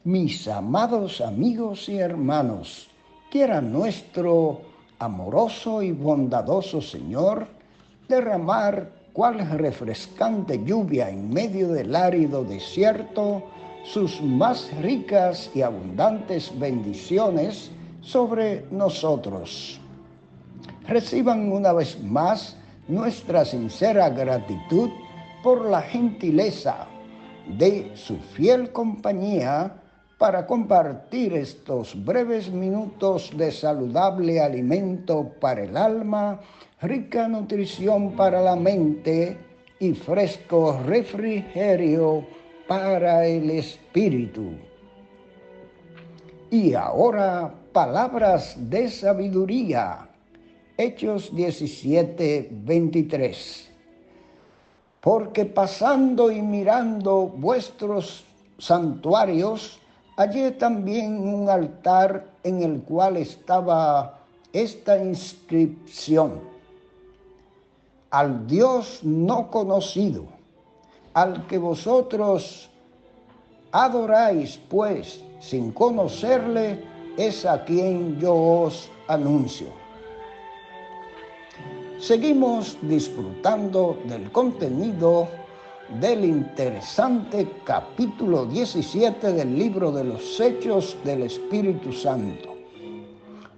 Mis amados amigos y hermanos, quiera nuestro amoroso y bondadoso Señor derramar cual refrescante lluvia en medio del árido desierto sus más ricas y abundantes bendiciones sobre nosotros. Reciban una vez más nuestra sincera gratitud por la gentileza de su fiel compañía para compartir estos breves minutos de saludable alimento para el alma, rica nutrición para la mente y fresco refrigerio para el espíritu. Y ahora, palabras de sabiduría. Hechos 17:23. Porque pasando y mirando vuestros santuarios, hallé también un altar en el cual estaba esta inscripción: al Dios no conocido, al que vosotros adoráis, pues, sin conocerle, es a quien yo os anuncio. Seguimos disfrutando del contenido del interesante capítulo 17 del libro de los Hechos del Espíritu Santo.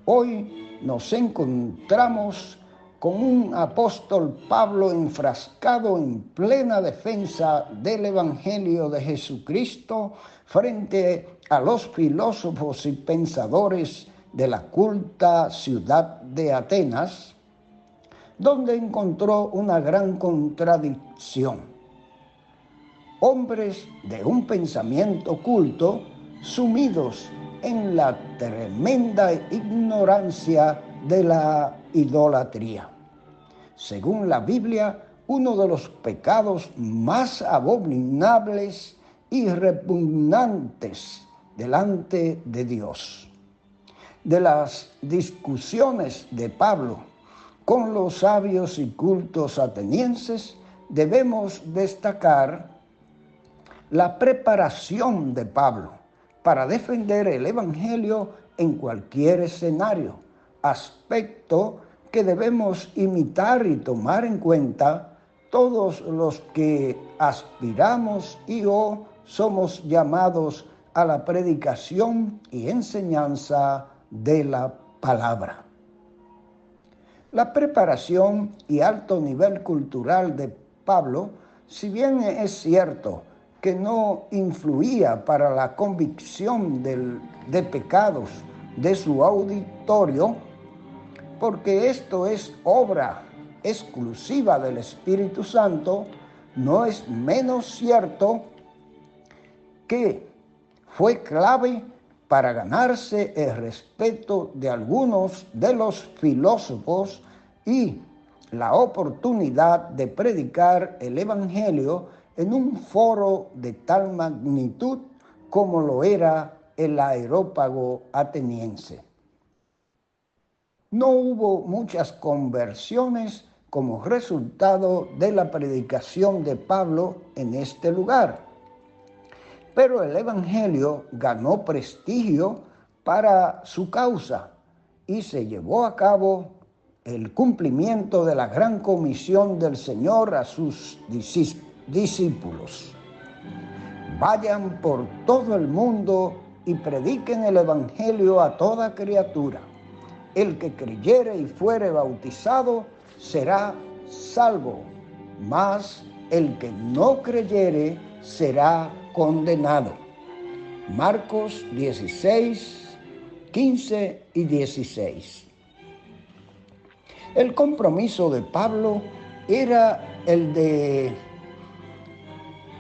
Hoy nos encontramos con un apóstol Pablo enfrascado en plena defensa del Evangelio de Jesucristo frente a los filósofos y pensadores de la culta ciudad de Atenas, donde encontró una gran contradicción. Hombres de un pensamiento culto sumidos en la tremenda ignorancia de la idolatría. Según la Biblia, uno de los pecados más abominables y repugnantes delante de Dios. De las discusiones de Pablo con los sabios y cultos atenienses, debemos destacar la preparación de Pablo para defender el Evangelio en cualquier escenario, aspecto que debemos imitar y tomar en cuenta todos los que aspiramos y o somos llamados a la predicación y enseñanza de la palabra. La preparación y alto nivel cultural de Pablo, si bien es cierto que no influía para la convicción de pecados de su auditorio, porque esto es obra exclusiva del Espíritu Santo, no es menos cierto que fue clave para ganarse el respeto de algunos de los filósofos y la oportunidad de predicar el Evangelio en un foro de tal magnitud como lo era el Areópago ateniense. No hubo muchas conversiones como resultado de la predicación de Pablo en este lugar, pero el Evangelio ganó prestigio para su causa y se llevó a cabo el cumplimiento de la gran comisión del Señor a sus discípulos. Vayan por todo el mundo y prediquen el Evangelio a toda criatura. El que creyere y fuere bautizado será salvo, mas el que no creyere será condenado. Marcos 16, 15 y 16. El compromiso de Pablo era el de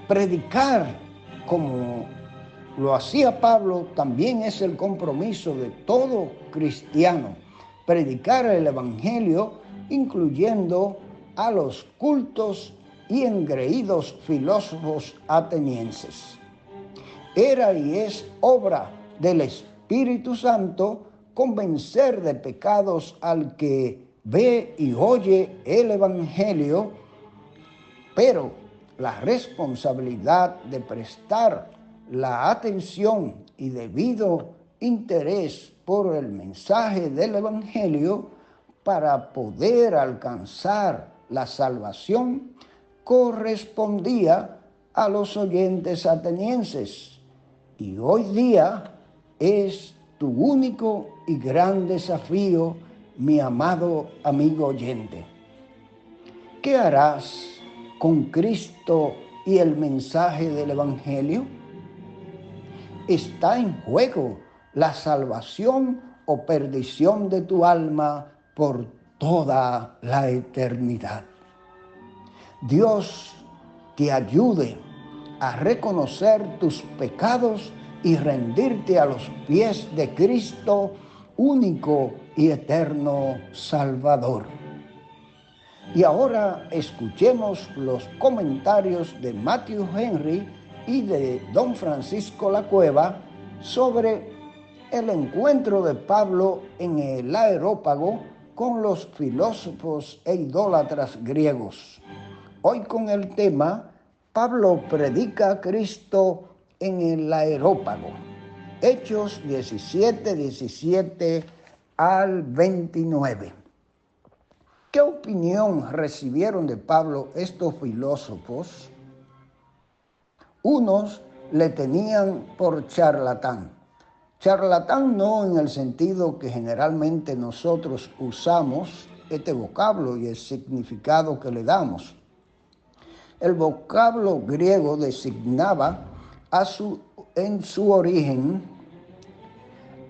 predicar como lo hacía Pablo, también es el compromiso de todo cristiano, predicar el Evangelio, incluyendo a los cultos y engreídos filósofos atenienses. Era y es obra del Espíritu Santo convencer de pecados al que ve y oye el Evangelio, pero la responsabilidad de prestar la atención y debido interés por el mensaje del Evangelio para poder alcanzar la salvación correspondía a los oyentes atenienses. Y hoy día es tu único y gran desafío, mi amado amigo oyente. ¿Qué harás con Cristo y el mensaje del Evangelio? ¿Está en juego la salvación o perdición de tu alma por toda la eternidad? Dios te ayude a reconocer tus pecados y rendirte a los pies de Cristo, único y eterno Salvador. Y ahora escuchemos los comentarios de Matthew Henry y de don Francisco Lacueva sobre el encuentro de Pablo en el Areópago con los filósofos e idólatras griegos. Hoy con el tema, Pablo predica a Cristo en el Areópago. Hechos 17 al 29. ¿Qué opinión recibieron de Pablo estos filósofos? Unos le tenían por charlatán. Charlatán no en el sentido que generalmente nosotros usamos este vocablo y el significado que le damos. El vocablo griego designaba en su origen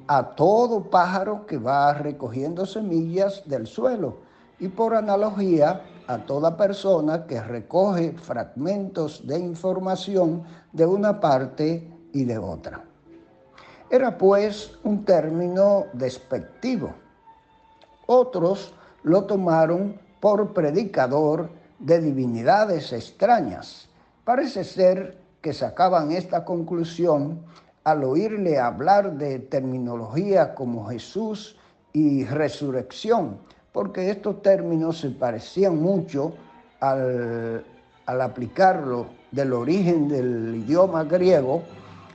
a todo pájaro que va recogiendo semillas del suelo y por analogía a toda persona que recoge fragmentos de información de una parte y de otra. Era pues un término despectivo. Otros lo tomaron por predicador de divinidades extrañas. Parece ser que sacaban esta conclusión al oírle hablar de terminología como Jesús y resurrección, porque estos términos se parecían mucho al aplicarlo del origen del idioma griego,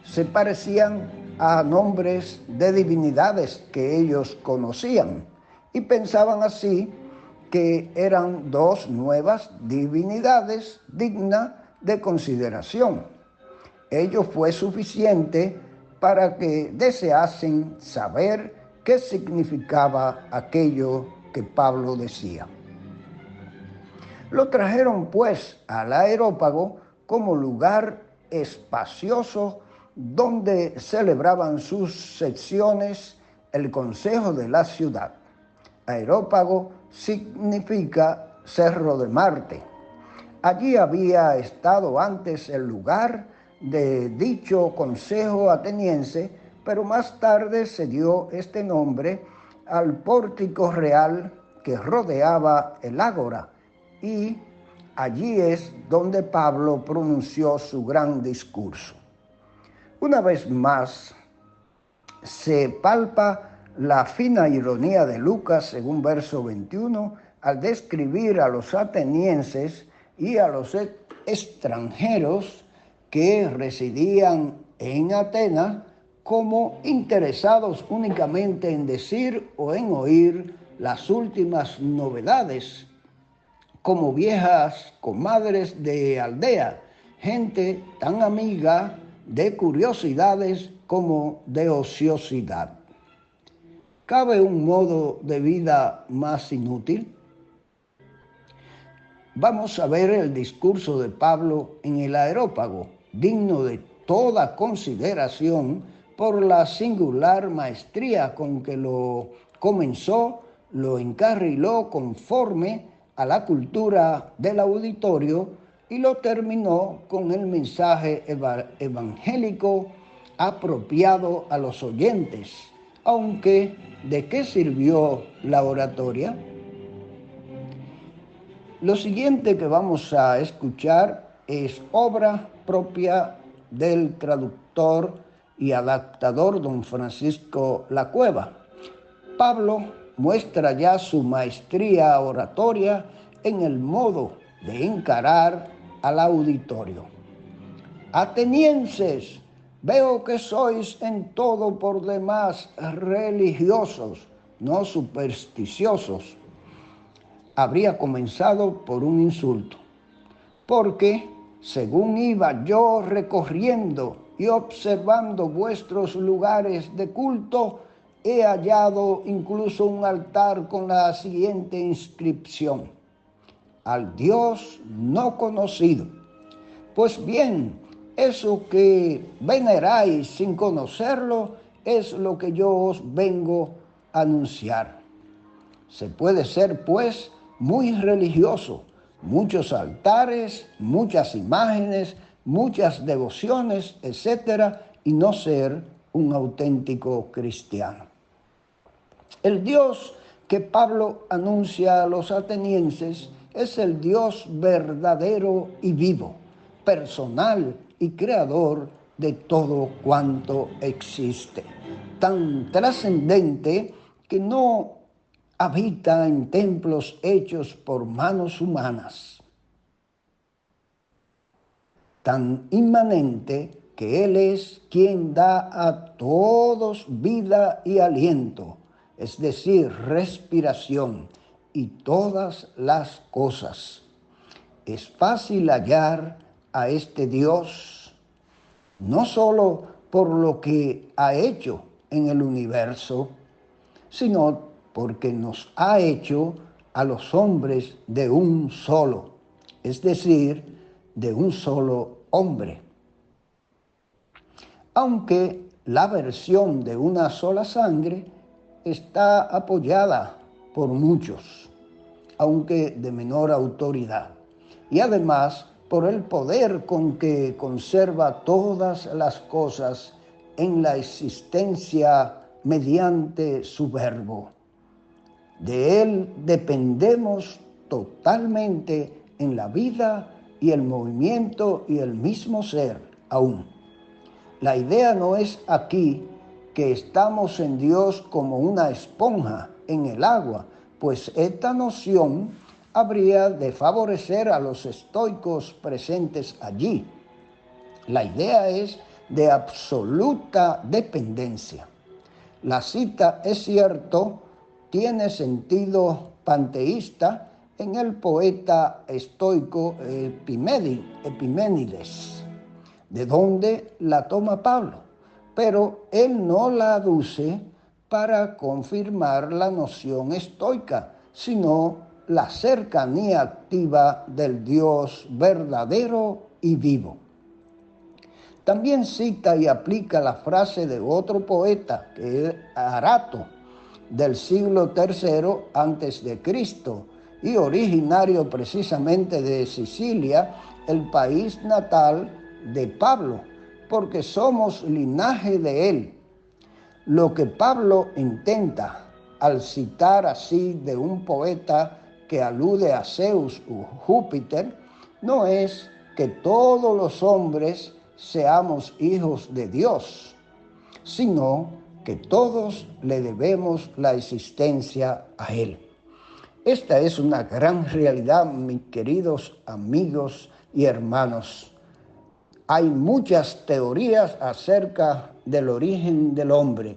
se parecían a nombres de divinidades que ellos conocían y pensaban así que eran dos nuevas divinidades dignas de consideración. Ello fue suficiente para que deseasen saber qué significaba aquello que Pablo decía. Lo trajeron pues al Areópago como lugar espacioso donde celebraban sus sesiones el consejo de la ciudad. Areópago significa Cerro de Marte. Allí había estado antes el lugar de dicho consejo ateniense, pero más tarde se dio este nombre al pórtico real que rodeaba el ágora, y allí es donde Pablo pronunció su gran discurso. Una vez más, se palpa la fina ironía de Lucas, según verso 21, al describir a los atenienses y a los extranjeros que residían en Atenas como interesados únicamente en decir o en oír las últimas novedades, como viejas comadres de aldea, gente tan amiga de curiosidades como de ociosidad. ¿Cabe un modo de vida más inútil? Vamos a ver el discurso de Pablo en el Areópago, digno de toda consideración por la singular maestría con que lo comenzó, lo encarriló conforme a la cultura del auditorio y lo terminó con el mensaje evangélico apropiado a los oyentes. Aunque, ¿de qué sirvió la oratoria? Lo siguiente que vamos a escuchar es obra propia del traductor y adaptador don Francisco Lacueva. Pablo muestra ya su maestría oratoria en el modo de encarar al auditorio. Atenienses, veo que sois en todo por demás religiosos, no supersticiosos. Habría comenzado por un insulto, porque según iba yo recorriendo y observando vuestros lugares de culto, he hallado incluso un altar con la siguiente inscripción: al Dios no conocido. Pues bien, eso que veneráis sin conocerlo es lo que yo os vengo a anunciar. Se puede ser, pues, muy religioso, muchos altares, muchas imágenes, muchas devociones, etcétera, y no ser un auténtico cristiano. El Dios que Pablo anuncia a los atenienses es el Dios verdadero y vivo, personal y creador de todo cuanto existe, tan trascendente que no habita en templos hechos por manos humanas, tan inmanente que Él es quien da a todos vida y aliento, es decir, respiración y todas las cosas. Es fácil hallar a este Dios no solo por lo que ha hecho en el universo, sino porque nos ha hecho a los hombres de un solo, es decir, de un solo hombre. Aunque la versión de una sola sangre está apoyada por muchos, aunque de menor autoridad, y además por el poder con que conserva todas las cosas en la existencia mediante su verbo. De Él dependemos totalmente en la vida y el movimiento y el mismo ser aún. La idea no es aquí que estamos en Dios como una esponja en el agua, pues esta noción habría de favorecer a los estoicos presentes allí. La idea es de absoluta dependencia. La cita, es cierto, tiene sentido panteísta en el poeta estoico Epiménides, de donde la toma Pablo, pero él no la aduce para confirmar la noción estoica, sino la cercanía activa del Dios verdadero y vivo. También cita y aplica la frase de otro poeta, que es Arato, del siglo III a.C., y originario precisamente de Sicilia, el país natal de Pablo, porque somos linaje de él. Lo que Pablo intenta al citar así de un poeta que alude a Zeus o Júpiter, no es que todos los hombres seamos hijos de Dios, sino que todos le debemos la existencia a Él. Esta es una gran realidad, mis queridos amigos y hermanos. Hay muchas teorías acerca del origen del hombre,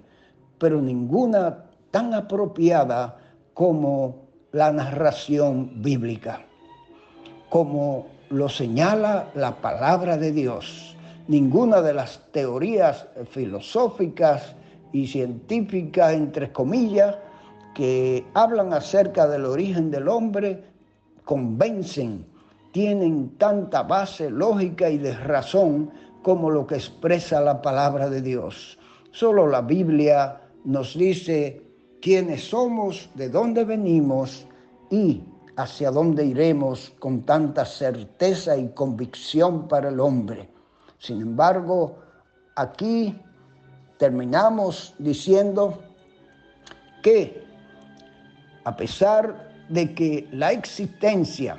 pero ninguna tan apropiada como la narración bíblica, como lo señala la palabra de Dios. Ninguna de las teorías filosóficas y científicas, entre comillas, que hablan acerca del origen del hombre, convencen, tienen tanta base lógica y de razón como lo que expresa la palabra de Dios. Solo la Biblia nos dice quiénes somos, de dónde venimos y hacia dónde iremos con tanta certeza y convicción para el hombre. Sin embargo, aquí terminamos diciendo que a pesar de que la existencia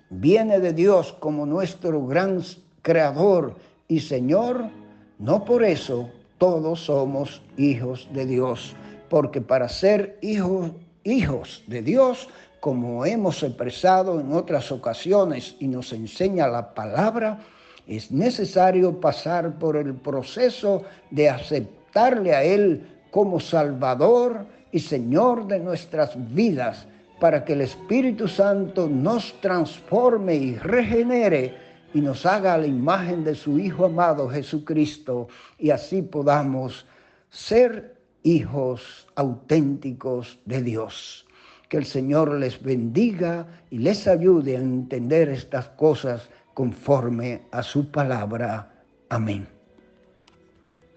viene de Dios como nuestro gran creador y Señor, no por eso todos somos hijos de Dios, porque para ser hijos de Dios, como hemos expresado en otras ocasiones y nos enseña la palabra, Es necesario pasar por el proceso de aceptarle a Él como Salvador y Señor de nuestras vidas, para que el Espíritu Santo nos transforme y regenere y nos haga a la imagen de su Hijo amado Jesucristo, y así podamos ser hijos auténticos de Dios. Que el Señor les bendiga y les ayude a entender estas cosas conforme a su palabra. Amén.